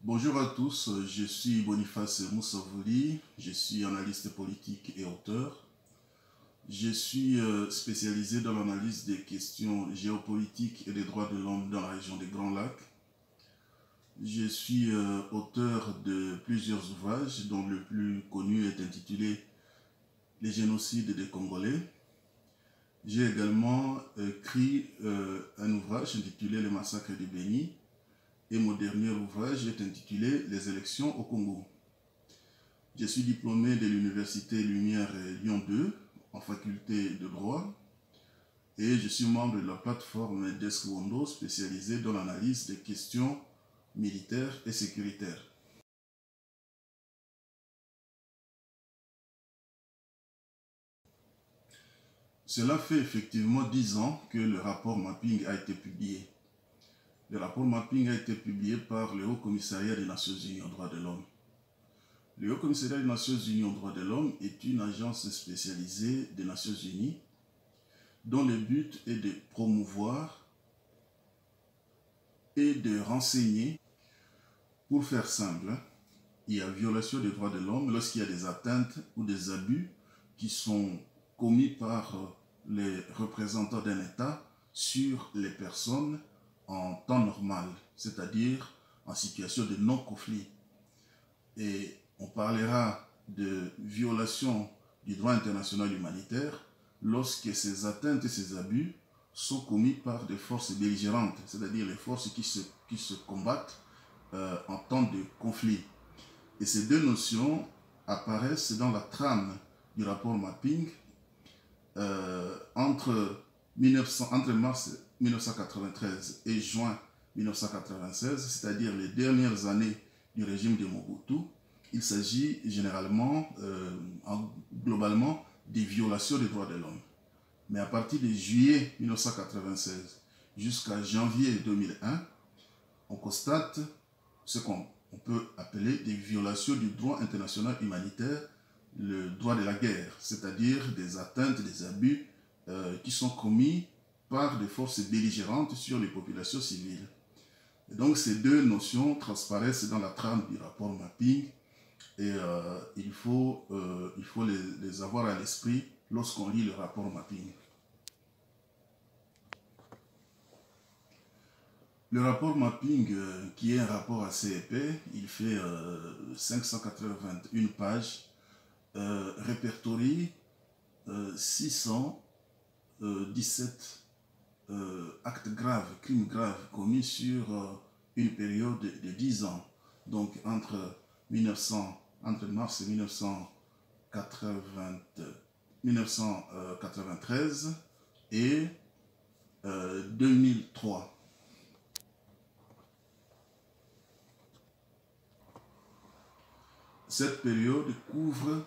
Bonjour à tous, je suis Boniface Moussavouli, je suis analyste politique et auteur. Je suis spécialisé dans l'analyse des questions géopolitiques et des droits de l'homme dans la région des Grands Lacs. Je suis auteur de plusieurs ouvrages, dont le plus connu est intitulé « Les génocides des Congolais ». J'ai également écrit un ouvrage intitulé « Le massacre du Béni ». Et mon dernier ouvrage est intitulé « Les élections au Congo ». Je suis diplômé de l'Université Lumière Lyon 2 en faculté de droit et je suis membre de la plateforme Deskwando spécialisée dans l'analyse des questions militaires et sécuritaires. Cela fait effectivement 10 ans que le rapport Mapping a été publié. Le rapport Mapping a été publié par le Haut Commissariat des Nations Unies aux droits de l'homme. Le Haut Commissariat des Nations Unies aux droits de l'homme est une agence spécialisée des Nations Unies dont le but est de promouvoir et de renseigner. Pour faire simple, il y a violation des droits de l'homme lorsqu'il y a des atteintes ou des abus qui sont commis par les représentants d'un État sur les personnes en temps normal, c'est-à-dire en situation de non-conflit. Et on parlera de violation du droit international humanitaire lorsque ces atteintes et ces abus sont commis par des forces belligérantes, c'est-à-dire les forces qui se combattent en temps de conflit. Et ces deux notions apparaissent dans la trame du rapport Mapping entre mars 1993 et juin 1996, c'est-à-dire les dernières années du régime de Mobutu. Il s'agit généralement, globalement, des violations des droits de l'homme. Mais à partir de juillet 1996 jusqu'à janvier 2001, on constate ce qu'on peut appeler des violations du droit international humanitaire, le droit de la guerre, c'est-à-dire des atteintes, des abus qui sont commis par des forces belligérantes sur les populations civiles. Et donc ces deux notions transparaissent dans la trame du rapport Mapping et il faut les avoir à l'esprit lorsqu'on lit le rapport Mapping. Le rapport Mapping, qui est un rapport assez épais, il fait 581 pages, répertorie 617 actes graves, crimes graves commis sur une période de 10 ans, donc entre mars 1993 et 2003. Cette période couvre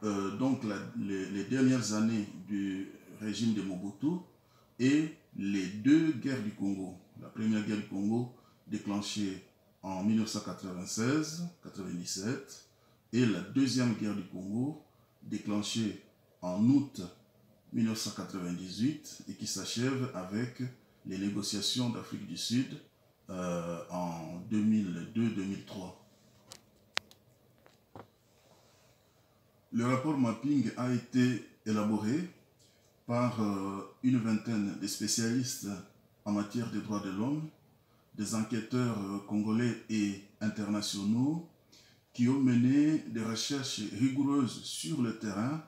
donc les dernières années du régime de Mobutu et les deux guerres du Congo. La première guerre du Congo déclenchée en 1996-97 et la deuxième guerre du Congo déclenchée en août 1998 et qui s'achève avec les négociations d'Afrique du Sud en 2002-2003. Le rapport Mapping a été élaboré par une vingtaine de spécialistes en matière de droits de l'homme, des enquêteurs congolais et internationaux qui ont mené des recherches rigoureuses sur le terrain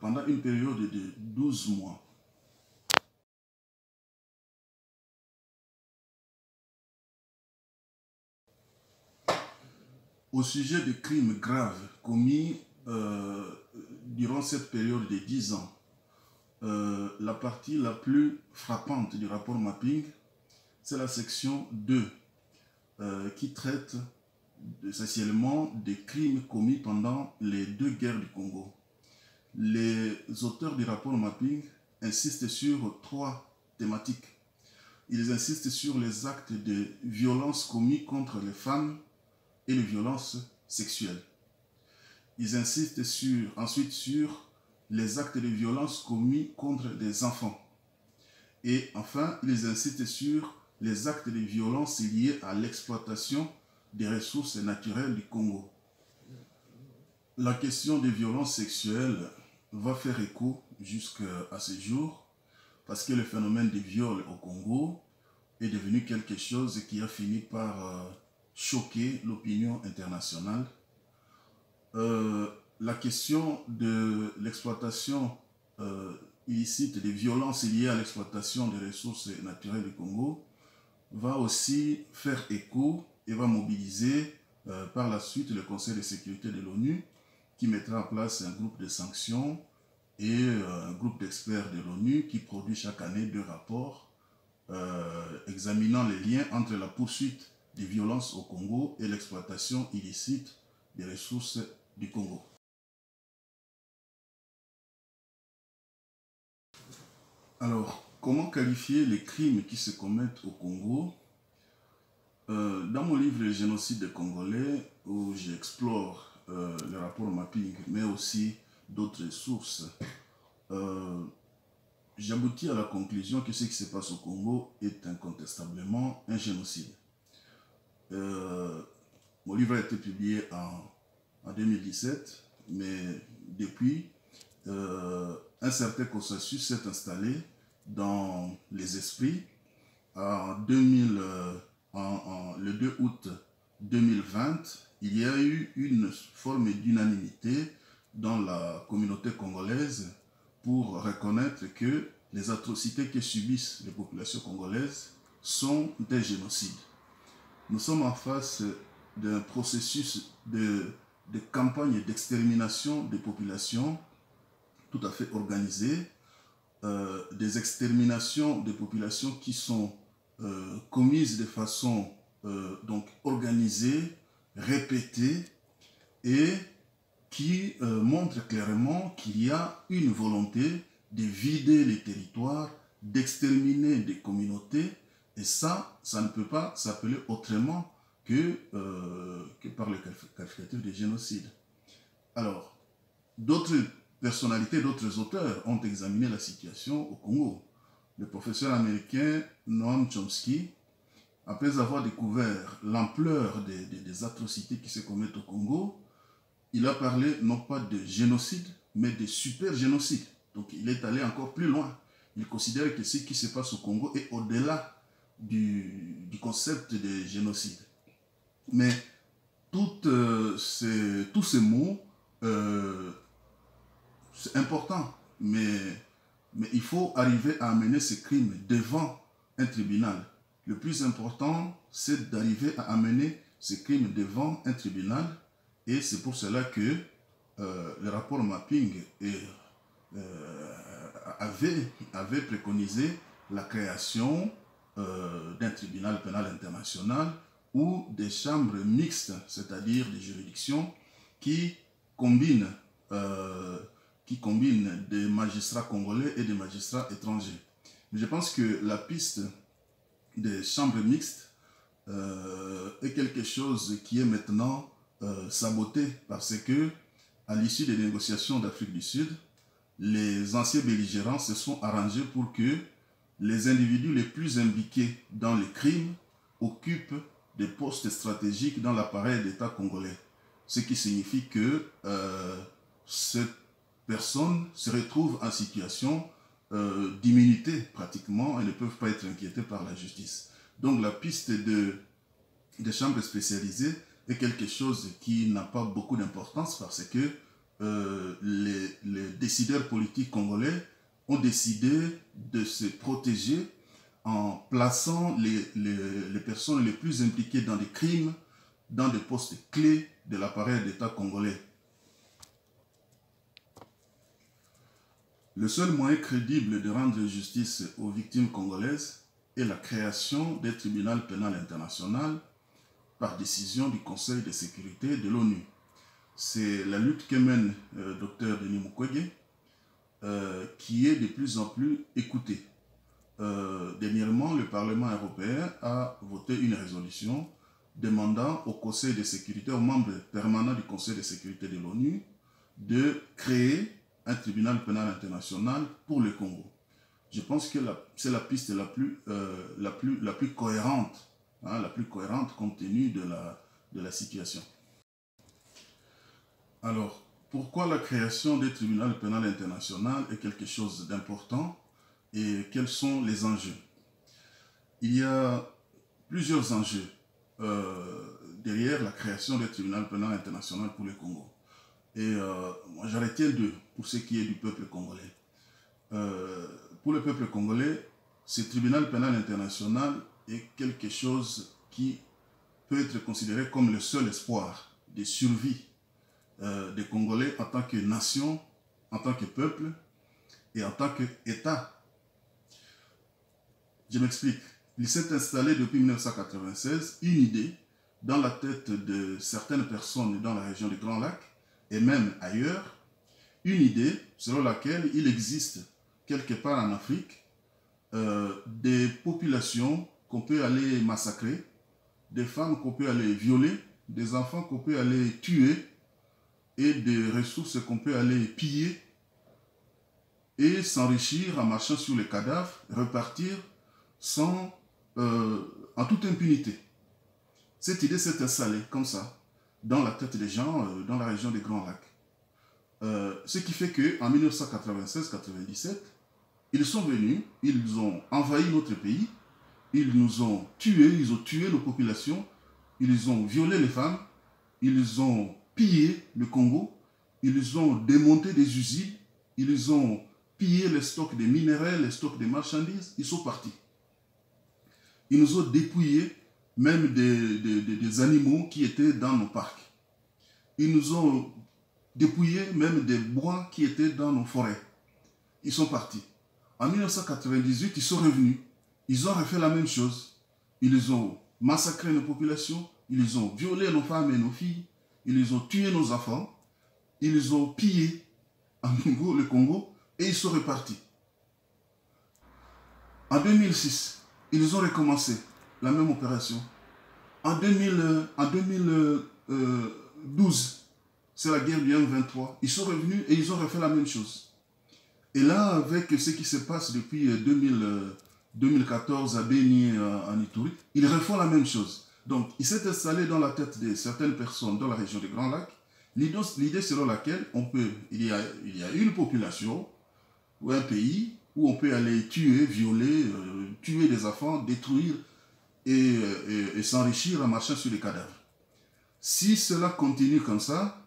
pendant une période de 12 mois. Au sujet des crimes graves commis durant cette période de 10 ans, la partie la plus frappante du rapport Mapping, c'est la section 2, qui traite essentiellement des crimes commis pendant les deux guerres du Congo. Les auteurs du rapport Mapping insistent sur 3 thématiques. Ils insistent sur les actes de violence commis contre les femmes et les violences sexuelles. Ils insistent ensuite sur les actes de violence commis contre des enfants. Et enfin, ils insistent sur les actes de violence liés à l'exploitation des ressources naturelles du Congo. La question des violences sexuelles va faire écho jusqu'à ce jour parce que le phénomène des viols au Congo est devenu quelque chose qui a fini par choquer l'opinion internationale. La question de l'exploitation illicite, des violences liées à l'exploitation des ressources naturelles du Congo va aussi faire écho et va mobiliser par la suite le Conseil de sécurité de l'ONU qui mettra en place un groupe de sanctions et un groupe d'experts de l'ONU qui produit chaque année 2 rapports examinant les liens entre la poursuite des violences au Congo et l'exploitation illicite des ressources du Congo. Alors, comment qualifier les crimes qui se commettent au Congo? Dans mon livre « Le génocide des Congolais », où j'explore le rapport mapping, mais aussi d'autres sources, j'aboutis à la conclusion que ce qui se passe au Congo est incontestablement un génocide. Mon livre a été publié en 2017, mais depuis, un certain consensus s'est installé dans les esprits. Le 2 août 2020, il y a eu une forme d'unanimité dans la communauté congolaise pour reconnaître que les atrocités que subissent les populations congolaises sont des génocides. Nous sommes en face d'un processus de campagne d'extermination des populations tout à fait organisées, des exterminations des populations qui sont commises de façon donc organisée, répétée et qui montre clairement qu'il y a une volonté de vider les territoires, d'exterminer des communautés, et ça ne peut pas s'appeler autrement que par le qualificatif de génocide. Alors, d'autres personnalités, d'autres auteurs ont examiné la situation au Congo. Le professeur américain Noam Chomsky, après avoir découvert l'ampleur des atrocités qui se commettent au Congo, il a parlé non pas de génocide, mais de super génocide. Donc il est allé encore plus loin. Il considère que ce qui se passe au Congo est au-delà du concept de génocide. Mais tous ces mots, c'est important, mais il faut arriver à amener ces crimes devant un tribunal. Le plus important, c'est d'arriver à amener ces crimes devant un tribunal, et c'est pour cela que le rapport mapping avait préconisé la création d'un tribunal pénal international ou des chambres mixtes, c'est-à-dire des juridictions qui combinent des magistrats congolais et des magistrats étrangers. Mais je pense que la piste des chambres mixtes est quelque chose qui est maintenant saboté parce que, à l'issue des négociations d'Afrique du Sud, les anciens belligérants se sont arrangés pour que les individus les plus impliqués dans les crimes occupent des postes stratégiques dans l'appareil d'État congolais. Ce qui signifie que cette personnes se retrouvent en situation d'immunité pratiquement et ne peuvent pas être inquiétées par la justice. Donc la piste des chambres spécialisées est quelque chose qui n'a pas beaucoup d'importance parce que les décideurs politiques congolais ont décidé de se protéger en plaçant les personnes les plus impliquées dans des crimes dans des postes clés de l'appareil d'État congolais. Le seul moyen crédible de rendre justice aux victimes congolaises est la création d'un tribunal pénal international par décision du Conseil de sécurité de l'ONU. C'est la lutte que mène Dr Denis Mukwege, qui est de plus en plus écoutée. Dernièrement, le Parlement européen a voté une résolution demandant au Conseil de sécurité, aux membres permanents du Conseil de sécurité de l'ONU, de créer un tribunal pénal international pour le Congo. Je pense que c'est la piste la plus cohérente, hein, la plus cohérente compte tenu de la situation. Alors, pourquoi la création du tribunal pénal international est quelque chose d'important et quels sont les enjeux? Il y a plusieurs enjeux derrière la création du tribunal pénal international pour le Congo. Et moi, j'en retiens deux pour ce qui est du peuple congolais. Pour le peuple congolais, ce tribunal pénal international est quelque chose qui peut être considéré comme le seul espoir de survie des Congolais en tant que nation, en tant que peuple et en tant qu'État. Je m'explique. Il s'est installé depuis 1996 une idée dans la tête de certaines personnes dans la région du Grand Lac et même ailleurs, une idée selon laquelle il existe quelque part en Afrique des populations qu'on peut aller massacrer, des femmes qu'on peut aller violer, des enfants qu'on peut aller tuer et des ressources qu'on peut aller piller et s'enrichir en marchant sur les cadavres, repartir en toute impunité. Cette idée s'est installée comme ça dans la tête des gens dans la région des Grands Lacs. Ce qui fait qu'en 1996-97, ils sont venus, ils ont envahi notre pays, ils nous ont tués, ils ont tué nos populations, ils ont violé les femmes, ils ont pillé le Congo, ils ont démonté des usines, ils ont pillé les stocks de minerais, les stocks de marchandises, ils sont partis. Ils nous ont dépouillé même des animaux qui étaient dans nos parcs. Ils nous ont dépouillé même des bois qui étaient dans nos forêts. Ils sont partis. En 1998, ils sont revenus. Ils ont refait la même chose. Ils ont massacré nos populations. Ils ont violé nos femmes et nos filles. Ils ont tué nos enfants. Ils ont pillé à nouveau le Congo et ils sont repartis. En 2006, ils ont recommencé la même opération. En 2012, c'est la guerre du M23. Ils sont revenus et ils ont refait la même chose. Et là, avec ce qui se passe depuis 2014 à Beni, en Ituri, ils refont la même chose. Donc, il s'est installé dans la tête de certaines personnes dans la région des Grands Lacs l'idée selon laquelle il y a une population ou un pays où on peut aller tuer, violer, tuer des enfants, détruire et s'enrichir en marchant sur les cadavres. Si cela continue comme ça,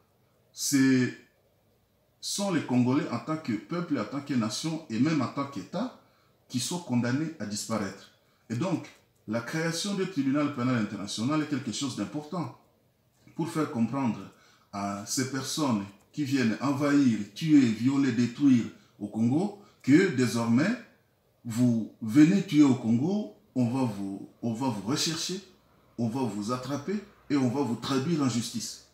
sont les Congolais en tant que peuple, en tant que nation et même en tant qu'État qui sont condamnés à disparaître. Et donc, la création du tribunal pénal international est quelque chose d'important pour faire comprendre à ces personnes qui viennent envahir, tuer, violer, détruire au Congo que désormais, vous venez tuer au Congo, on va vous rechercher, on va vous attraper et on va vous traduire en justice.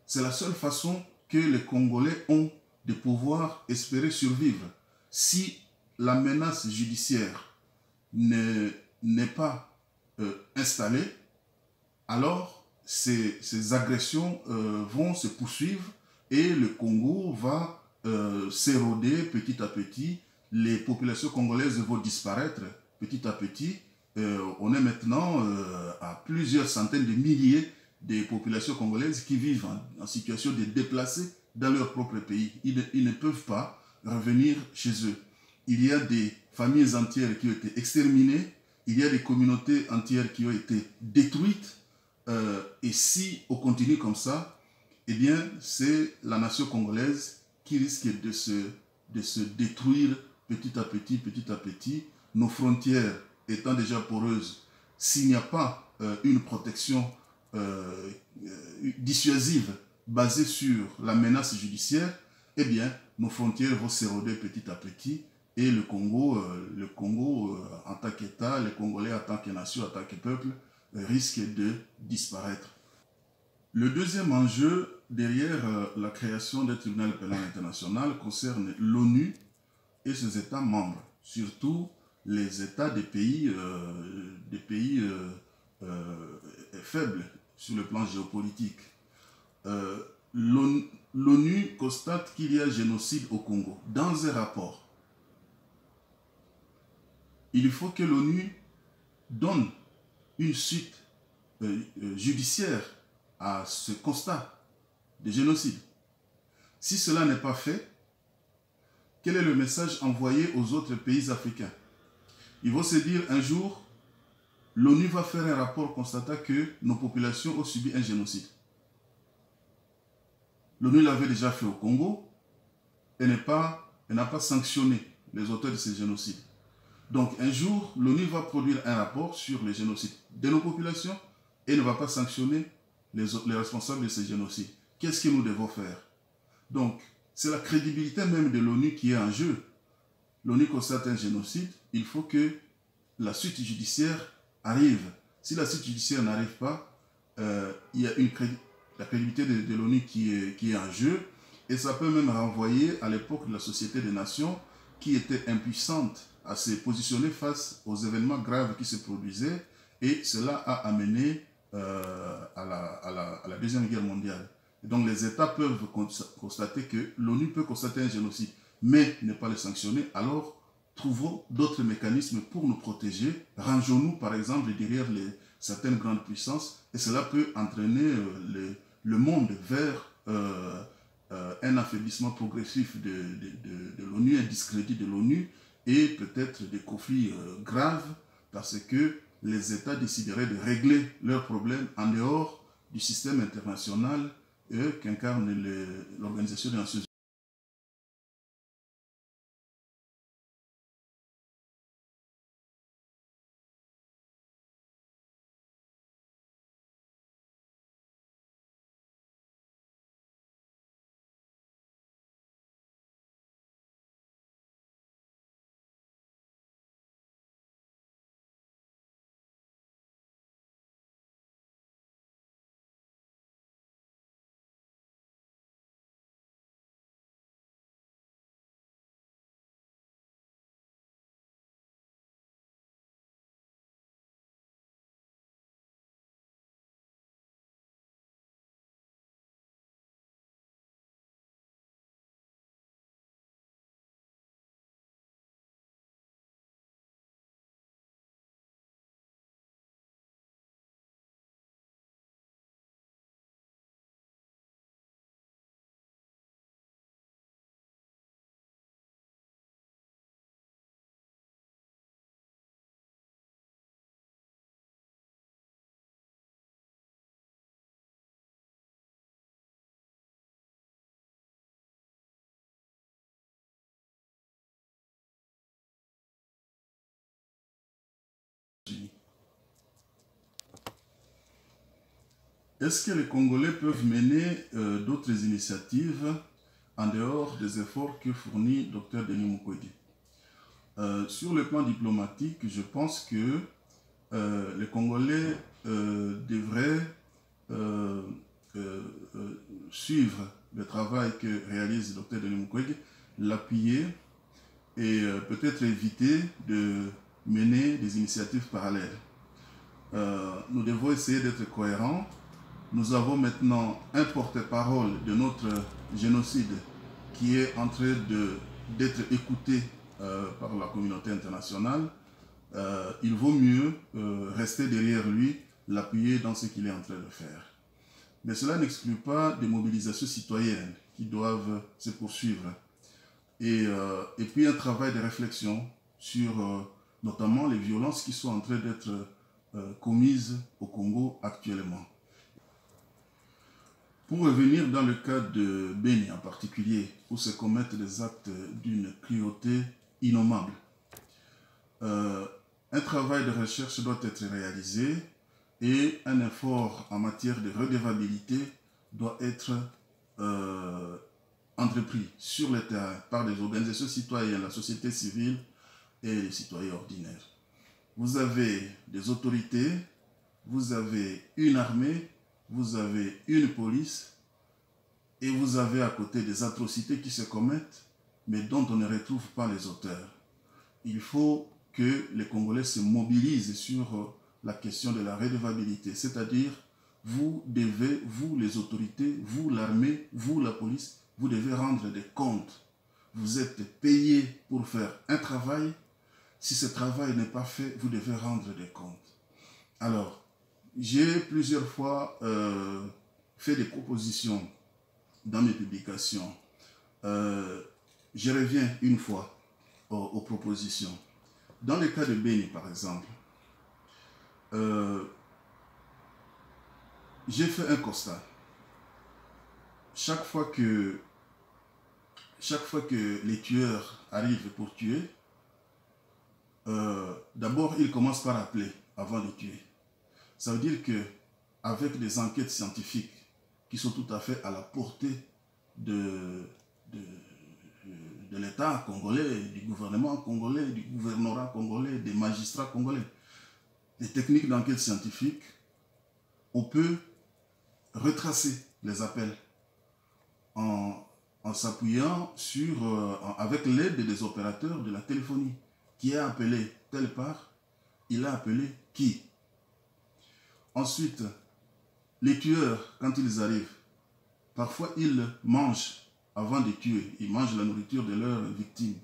C'est la seule façon que les Congolais ont de pouvoir espérer survivre. Si la menace judiciaire n'est pas installée, alors ces agressions vont se poursuivre et le Congo va s'éroder petit à petit. Les populations congolaises vont disparaître petit à petit. On est maintenant à plusieurs centaines de milliers de populations congolaises qui vivent en situation de déplacés dans leur propre pays. Ils ne peuvent pas revenir chez eux. Il y a des familles entières qui ont été exterminées. Il y a des communautés entières qui ont été détruites. Et si on continue comme ça, eh bien, c'est la nation congolaise qui risque de se détruire petit à petit, nos frontières étant déjà poreuses. S'il n'y a pas une protection dissuasive basée sur la menace judiciaire, eh bien, nos frontières vont s'éroder petit à petit et le Congo en tant qu'État, les Congolais en tant que nation, en tant que peuple, risquent de disparaître. Le deuxième enjeu derrière la création d'un tribunal pénal international concerne l'ONU et ses États membres, surtout les États des pays faibles sur le plan géopolitique. L'ONU constate qu'il y a génocide au Congo. Dans un rapport il faut que l'ONU donne une suite judiciaire à ce constat de génocide. Si cela n'est pas fait, quel est le message envoyé aux autres pays africains? Ils vont se dire un jour, l'ONU va faire un rapport constatant que nos populations ont subi un génocide. L'ONU l'avait déjà fait au Congo et n'a pas sanctionné les auteurs de ces génocides. Donc un jour, l'ONU va produire un rapport sur les génocides de nos populations et ne va pas sanctionner les responsables de ces génocides. Qu'est-ce que nous devons faire? Donc, c'est la crédibilité même de l'ONU qui est en jeu. L'ONU constate un génocide, il faut que la suite judiciaire arrive. Si la suite judiciaire n'arrive pas, il y a la crédibilité de l'ONU qui est en jeu, et ça peut même renvoyer à l'époque de la Société des Nations qui était impuissante à se positionner face aux événements graves qui se produisaient, et cela a amené à la Deuxième Guerre mondiale. Et donc les États peuvent constater que l'ONU peut constater un génocide, mais ne pas le sanctionner. Alors, trouvons d'autres mécanismes pour nous protéger. Rangeons-nous, par exemple, derrière certaines grandes puissances, et cela peut entraîner le monde vers un affaiblissement progressif de l'ONU, un discrédit de l'ONU, et peut-être des conflits graves, parce que les États décideraient de régler leurs problèmes en dehors du système international qu'incarne l'Organisation des Nations Unies. Est-ce que les Congolais peuvent mener d'autres initiatives en dehors des efforts que fournit Dr Denis Mukwege? Sur le plan diplomatique, je pense que les Congolais devraient suivre le travail que réalise Dr Denis Mukwege, l'appuyer et peut-être éviter de mener des initiatives parallèles. Nous devons essayer d'être cohérents. Nous avons maintenant un porte-parole de notre génocide qui est en train d'être écouté par la communauté internationale. Il vaut mieux rester derrière lui, l'appuyer dans ce qu'il est en train de faire. Mais cela n'exclut pas des mobilisations citoyennes qui doivent se poursuivre. Et puis un travail de réflexion sur notamment les violences qui sont en train d'être commises au Congo actuellement. Pour revenir dans le cas de Beni en particulier, où se commettent des actes d'une cruauté innommable, un travail de recherche doit être réalisé et un effort en matière de redevabilité doit être entrepris sur le terrain par des organisations citoyennes, la société civile et les citoyens ordinaires. Vous avez des autorités, vous avez une armée, vous avez une police et vous avez à côté des atrocités qui se commettent mais dont on ne retrouve pas les auteurs. Il faut que les Congolais se mobilisent sur la question de la redevabilité, c'est-à-dire vous devez, vous les autorités, vous l'armée, vous la police, vous devez rendre des comptes. Vous êtes payés pour faire un travail. Si ce travail n'est pas fait, vous devez rendre des comptes. Alors, j'ai plusieurs fois fait des propositions dans mes publications. Je reviens une fois aux propositions. Dans le cas de Béni, par exemple, j'ai fait un constat. Chaque fois que les tueurs arrivent pour tuer, d'abord ils commencent par appeler avant de tuer. Ça veut dire que avec des enquêtes scientifiques qui sont tout à fait à la portée de l'État congolais, du gouvernement congolais, du gouvernorat congolais, des magistrats congolais, les techniques d'enquête scientifique, on peut retracer les appels en s'appuyant avec l'aide des opérateurs de la téléphonie. Qui a appelé telle part, il a appelé qui. Ensuite, les tueurs, quand ils arrivent, parfois ils mangent avant de tuer. Ils mangent la nourriture de leurs victimes.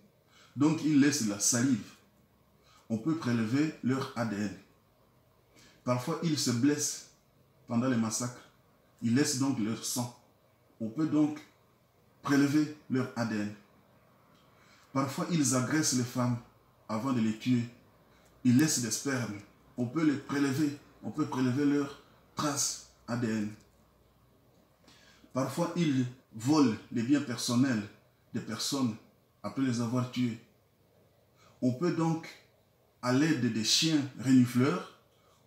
Donc ils laissent la salive. On peut prélever leur ADN. Parfois ils se blessent pendant les massacres. Ils laissent donc leur sang. On peut donc prélever leur ADN. Parfois ils agressent les femmes avant de les tuer. Ils laissent des spermes. On peut les prélever. On peut prélever leurs traces ADN. Parfois, ils volent les biens personnels des personnes après les avoir tuées. On peut donc, à l'aide des chiens renifleurs,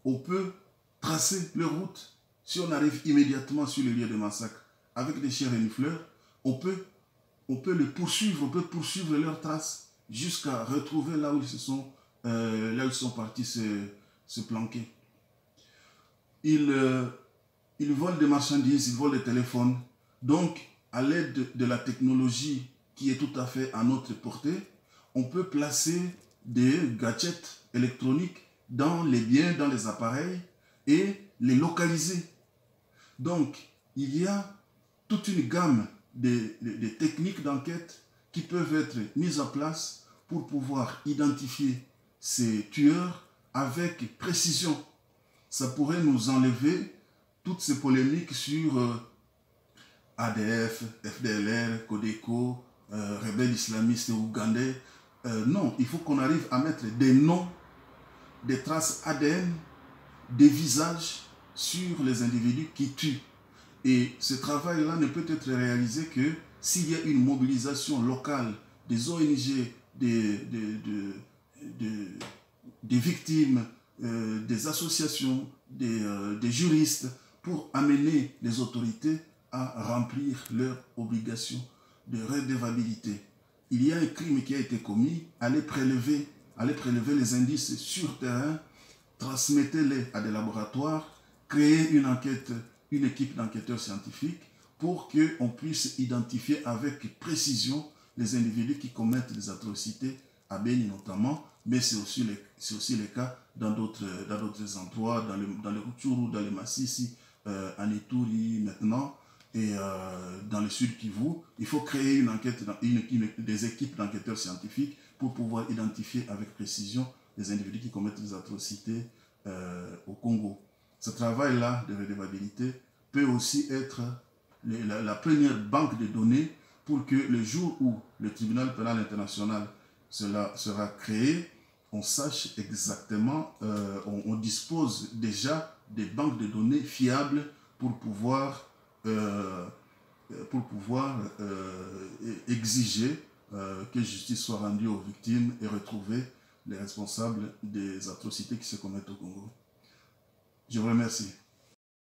on peut tracer leur route. Si on arrive immédiatement sur le lieu de massacre avec des chiens renifleurs, on peut les poursuivre, on peut poursuivre leurs traces jusqu'à retrouver là où ils sont partis se planquer. Ils volent des marchandises, ils volent des téléphones. Donc, à l'aide de la technologie qui est tout à fait à notre portée, on peut placer des gadgets électroniques dans les biens, dans les appareils et les localiser. Donc, il y a toute une gamme de techniques d'enquête qui peuvent être mises en place pour pouvoir identifier ces tueurs avec précision. Ça pourrait nous enlever toutes ces polémiques sur ADF, FDLR, Codeco, rebelles islamistes ougandais. Non, il faut qu'on arrive à mettre des noms, des traces ADN, des visages sur les individus qui tuent. Et ce travail-là ne peut être réalisé que s'il y a une mobilisation locale des ONG, des victimes, des associations, des juristes, pour amener les autorités à remplir leurs obligations de redevabilité. Il y a un crime qui a été commis, allez prélever les indices sur terrain, transmettez-les à des laboratoires, créez une équipe d'enquêteurs scientifiques pour qu'on puisse identifier avec précision les individus qui commettent des atrocités à Béni notamment, mais c'est aussi le cas dans d'autres endroits, dans le Rutshuru, dans le Massissi, en Ituri maintenant, et dans le sud Kivu. Il faut créer des équipes d'enquêteurs scientifiques pour pouvoir identifier avec précision les individus qui commettent des atrocités au Congo. Ce travail-là de redevabilité peut aussi être la première banque de données pour que le jour où le tribunal pénal international sera créé, on sache exactement, on dispose déjà des banques de données fiables pour pouvoir exiger que justice soit rendue aux victimes et retrouver les responsables des atrocités qui se commettent au Congo. Je vous remercie.